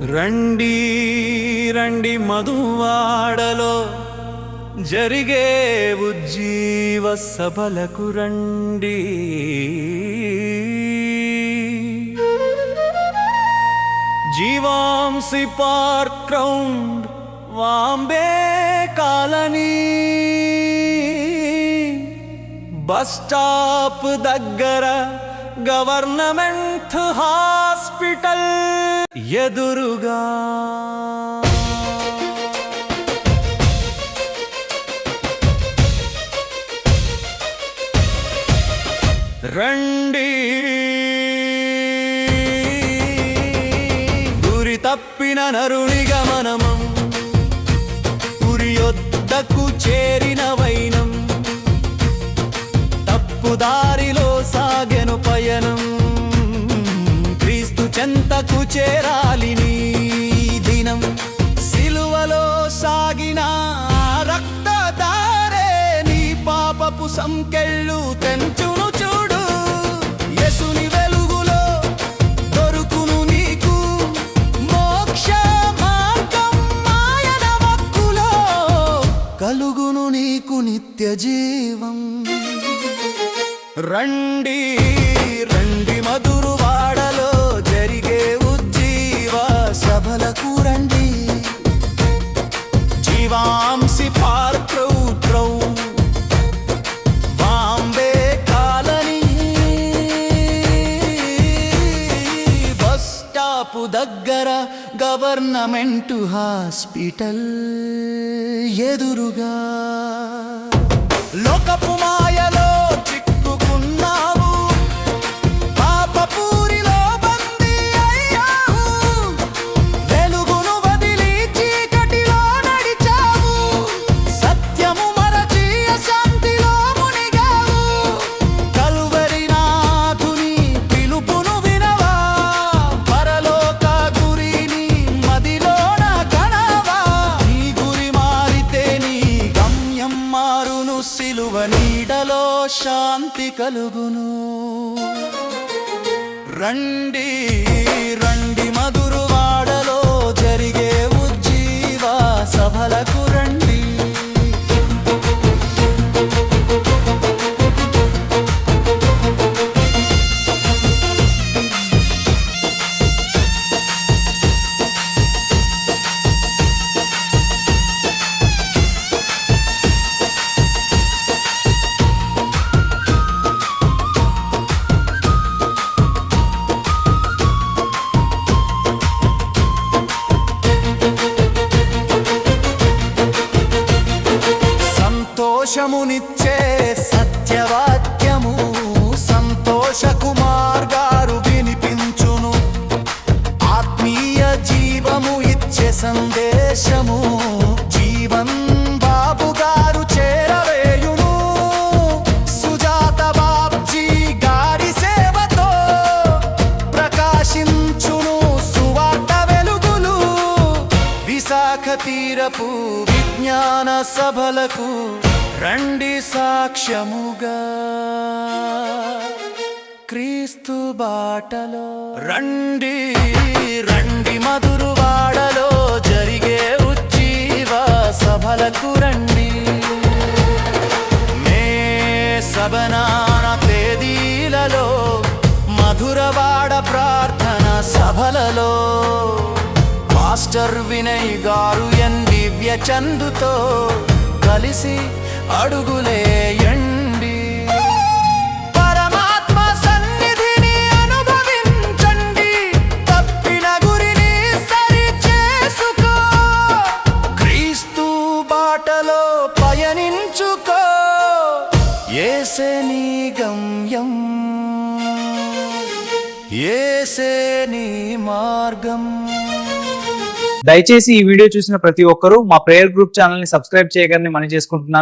రండి రండి మధువాడలో జరిగే ఉజ్జీవ సభలకు రండి. GVMC park ground, Vambay colony, bus stop దగ్గర గవర్నమెంట్ హాస్పిటల్ ఎదురుగా. రండి గురి తప్పిన నరుని గమనమం, ఉరియొద్దకు చేరిన వైనం, తప్పుదారిలో సాగెను పయనం, క్రీస్తు చెంతకు చేరాలి నీ దినం. సిలువలో సాగిన రక్తధారే నీ పాపపు సంకెళ్ళు తెంచును చూడు. యేసుని వెలుగులో దొరుకును నీకు మోక్ష మార్గం, ఆయన వాక్కులో కలుగును నీకు నిత్య జీవం. రండి రండి మధురవాడలో జరిగే ఉజ్జీవ సభలకు రండి. GVMC park ground, Vambay colony, bus stop దగ్గర గవర్నమెంట్ హాస్పిటల్ ఎదురుగా. లోకపు మాయలో చిక్కుకున్నావు, పాపపూరిలో బందీ అయ్యావు, వెలుగును వదిలి చీకటిలో నడిచావు, సత్యము మరచి అశాంతిలో మునిగావు. కల్వరి నాథుని పిలుపును వినవా, పరలోక గురిని మదిలోన కనవా. నీ గురి మారితే నీ గమ్యం మారును, సిలువ నీడలో శాంతి కలుగును. రండి రండి మధురవాడలో జరిగే ఉజ్జీవ సభలకు రండి. సంతోషమునిచ్చే సత్యవాక్యము, సంతోషకు మార్గాలు వినిపించును, ఆత్మీయ జీవము ఇచ్చే సందేశము, జీవన్ బాబు గారు చేరవేయును. సుజాత బాబ్జీ గారి సేవతో ప్రకాశించును సువార్త వెలుగులు. విశాఖ తీరపు విజ్ఞాన సభలకు రండి సాక్ష్యముగా, క్రీస్తు బాటలో. రండి రండి మధురవాడలో జరిగే ఉజ్జీవ సభలకు రండి. మే 7వ తేదీలలో మధురవాడ ప్రార్థన సభలలో మాస్టర్ వినయ్ గారు ఎన్ దివ్య చందుతో కలిసి అడుగులేయండి. పరమాత్మ సన్నిధిని అనుభవించండి, తప్పిన గురిని సరి చేసుకో, క్రీస్తు బాటలో పయనించుకో. యేసే నీ గమ్యం, యేసే నీ మార్గం. దయచేసి ఈ వీడియో చూసిన ప్రతి ఒక్కరూ మా ప్రేయర్ గ్రూప్ ఛానల్ ని సబ్స్క్రైబ్ చేయగలని మనవి చేసుకుంటున్నాను.